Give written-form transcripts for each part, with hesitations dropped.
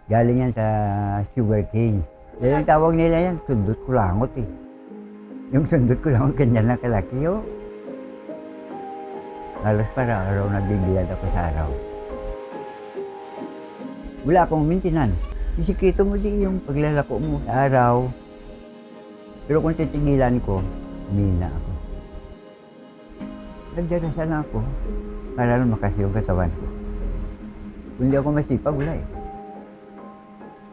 Galing yan sa sugarcane. Yan ang tawag nila yan, sundot kulangot eh. Yung sundot kulangot, ganyan lang kalaki yun. Halos para araw nagbibilad ako sa araw. Wala akong maintenance. Isikito mo di yung paglalako mo sa araw. Pero kung titigilan ko, humina ako. Nagdarasan ako para lang makasya yung katawan ko. Kung hindi ako masipag, wala eh.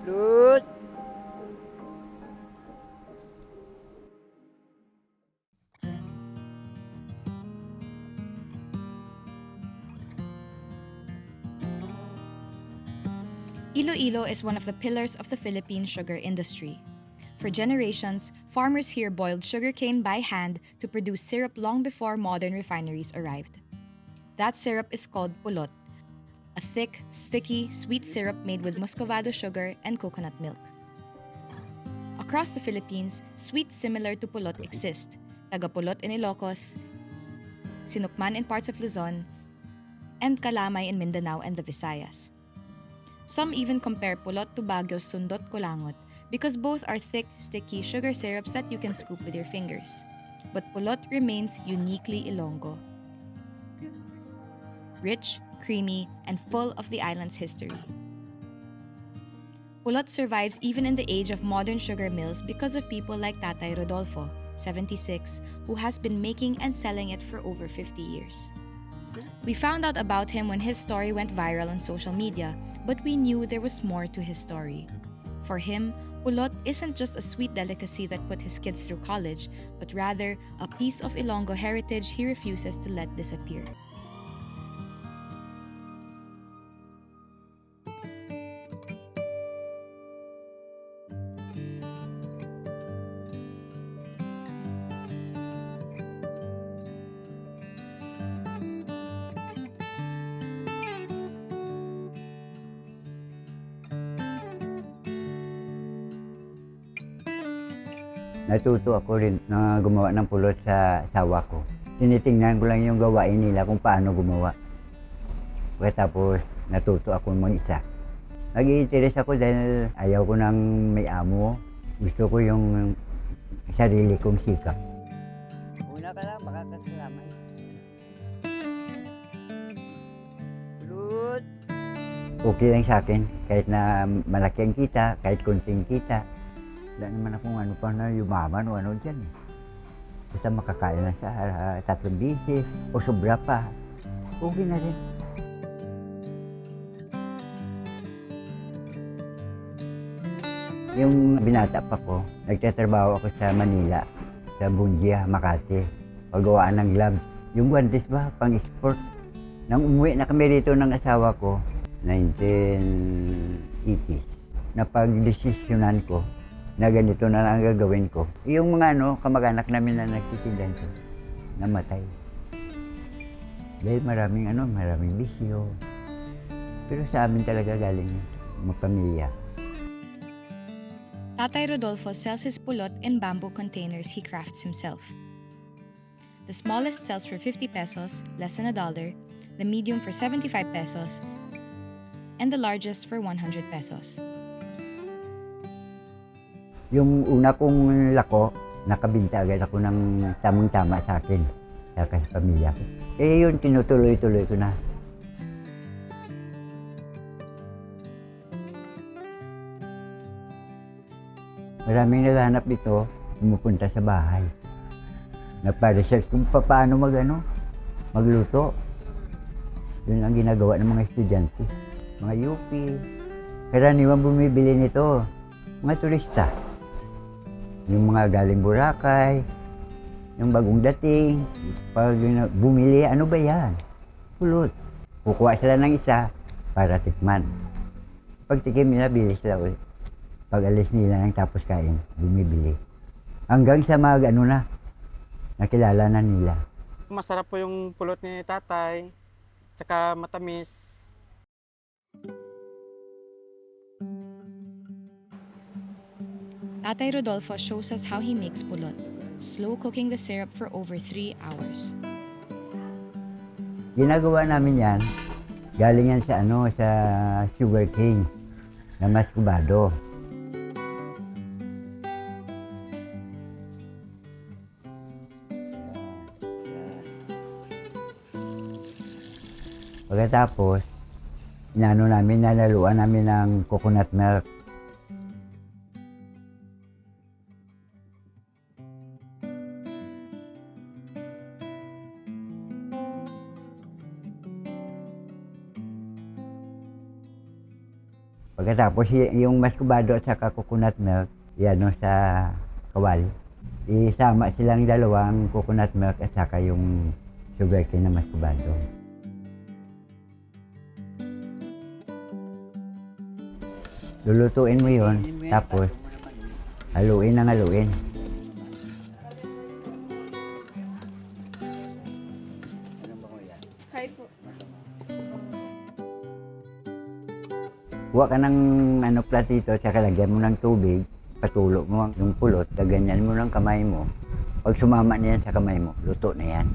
Lut! Iloilo is one of the pillars of the Philippine sugar industry. For generations, farmers here boiled sugarcane by hand to produce syrup long before modern refineries arrived. That syrup is called pulot, a thick, sticky, sweet syrup made with muscovado sugar and coconut milk. Across the Philippines, sweets similar to pulot exist: tagapulot in Ilocos, sinukman in parts of Luzon, and kalamay in Mindanao and the Visayas. Some even compare pulot to Baguio's sundot kulangot because both are thick, sticky sugar syrups that you can scoop with your fingers. But pulot remains uniquely Ilonggo. Rich, creamy, and full of the island's history. Pulot survives even in the age of modern sugar mills because of people like Tatay Rodolfo, 76, who has been making and selling it for over 50 years. We found out about him when his story went viral on social media, but we knew there was more to his story. For him, pulot isn't just a sweet delicacy that put his kids through college, but rather a piece of Ilonggo heritage he refuses to let disappear. Natuto ako rin na gumawa ng pulot sa asawa ko. Tinitingnan ko lang yung gawain nila kung paano gumawa. Tapos natuto ako mag-isa. Nag-i-interest ako dahil ayaw ko ng may amo. Gusto ko yung sarili kong sikap. Una ka lang, makakasalamay. Pulot! Okay lang sa akin, kahit na malaki ang kita, kahit konting kita. Wala naman akong ano pa na yumaman o ano dyan. Basta makakain lang sa 3 bisis o sobra pa. Okay na rin. Yung binata pa ko, nagtatrabaho ako sa Manila, sa Bungia, Makati. Paggawaan ng gloves. Yung guantes ba, pang-sport. Nang umuwi na kami rito ng asawa ko, 1980s, napag-desisyonan ko na ganito na lang ang gagawin ko. Yung mga kamag-anak namin na nagtitindan ko, namatay. Dahil maraming bisyo. Pero sa amin talaga galing magpamilya. Tatay Rodolfo sells his pulot in bamboo containers he crafts himself. The smallest sells for 50 pesos, less than $1, the medium for 75 pesos, and the largest for 100 pesos. Yung una kong lako, nakabinta agad ako ng tamang-tama sa akin, sa pamilya ko. Yun, tinutuloy-tuloy ko na. Maraming naghahanap dito, pumupunta sa bahay. Nagpa-research kung paano magluto. Yun ang ginagawa ng mga estudyante, mga UP. Karaniwang bumibili nito, mga turista. Yung mga galing Boracay, yung bagong dating, pag bumili, ano ba yan? Pulot. Kukuha sila ng isa para tikman. Pag tikim nila, bili sila ulit. Pag alis nila ng tapos kain, bumibili. Hanggang sa nakilala na nila. Masarap po yung pulot ni tatay, tsaka matamis. Tatay Rodolfo shows us how he makes pulot, slow cooking the syrup for over 3 hours. Ginagawa namin yan, galing yan sa sugarcane. na mas kubado. Pagkatapos, nanaluan namin ng coconut milk. Pagkatapos yung maskubado at saka coconut milk, yan sa kawali. Isama silang dalawang coconut milk at saka yung sugarcane na maskubado. Lulutuin mo yon, tapos haluin ng haluin. Hi po. Kuha ka ng platito, tsaka lagyan mo ng tubig, patulo mo yung pulot, ganyan mo ng kamay mo. Pag sumama na yan sa kamay mo, luto na yan.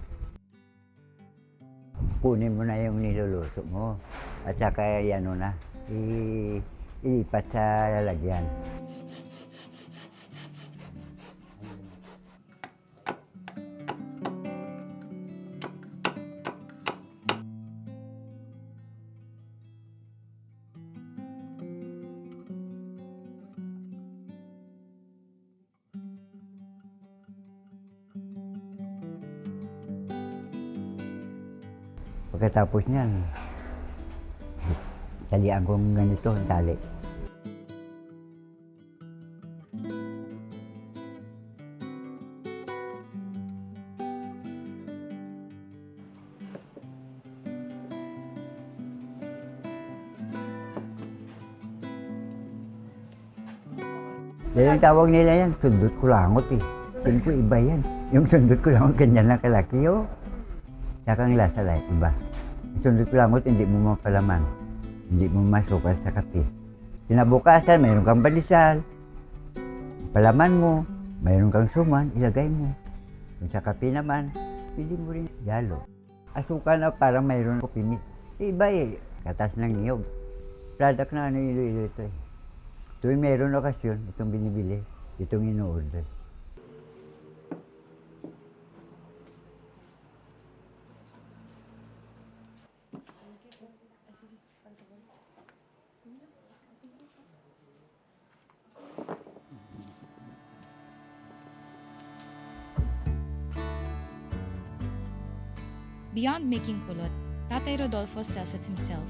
Kunin mo na yung niluluto mo, at saka ilipat sa lalagyan. Pagkatapos niyan, talian kong ganito, tali. Dahil ang tawag nila yan, sundot kulangot eh. Tingin ko iba yan. Yung sundot kulangot, ganyan lang kalaki oh. Saka ang lasa lang, iba. Yung sundot kulangot, hindi mo mapalaman. Hindi mo masukal sa kape. Kinabukasan, mayroon kang balisal. Palaman mo, mayroon kang suman, ilagay mo. Kung sa kape naman, pili mo rin yalo. Asukal na parang mayroon kopi mix. Iba eh, katas ng niyog. Product na ilo-ilo ito eh. Tuwing mayroon okasyon, itong binibili, itong ino-order. Beyond making pulot, Tatay Rodolfo sells it himself,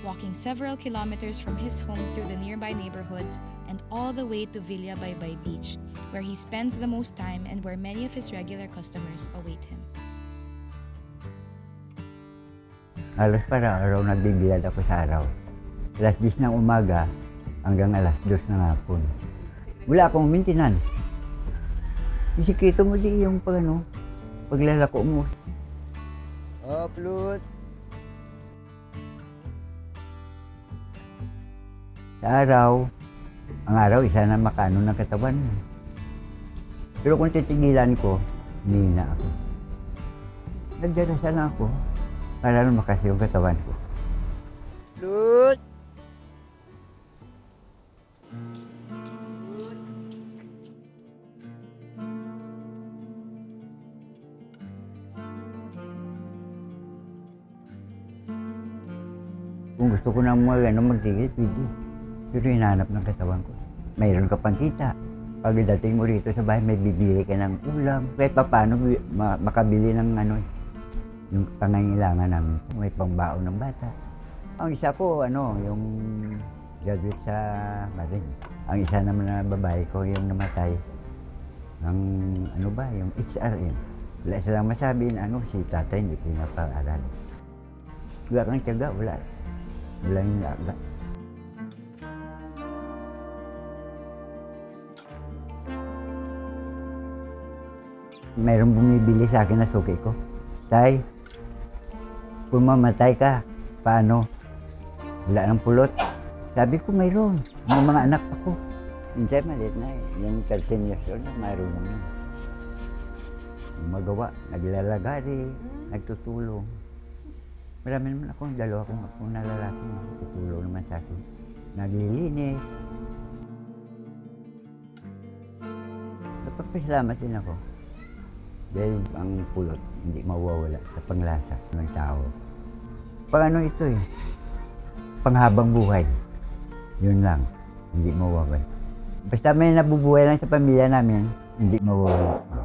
walking several kilometers from his home through the nearby neighborhoods and all the way to Villa Baybay Beach, where he spends the most time and where many of his regular customers await him. Halos para araw nagbibilad ako sa araw. Alas 10 ng umaga hanggang alas 2 ng hapon. Wala akong maintenance. Isikreto mo di yung paglalako mo. Upload! Sa araw, ang araw isa na makano ng katawan mo. Pero kung titigilan ko, hindi na ako. Nagdarasal na ako para lumakas yung katawan ko. Upload! Kung gusto ko na magtigil, pwede. Pero hinahanap ng katawan ko. Mayroon ka pang kita. Pag dating mo rito sa bahay, may bibili ka ng ulam. Kahit pa paano makabili ng yung pangangailangan namin. May pangbaon ng bata. Ang isa po, yung graduate sa Marine. Ang isa naman na babae ko, yung namatay. Yung HRM. Wala silang masabi na si tatay hindi pinapaaral. Wala kang tiyaga, wala. Wala yung laga. Mayroong bumibili sa akin na suki ko. Tay, kung mamatay ka, paano? Wala ng pulot. Sabi ko mayroon. Yung mga anak ako. Minsan maliit na eh. Yung 13 years old, mayroon naman. Magawa, naglalagari, nagtutulong. Marami naman ako, dalawa akong nalalaki, tutulong naman sa akin. naglilinis. Napapasalamat din ako. Dahil ang pulot hindi mawawala sa panglasa ng tao. Pang ano ito eh, panghabang buhay. Yun lang, hindi mawawala. Basta may nabubuhay lang sa pamilya namin, hindi mawawala.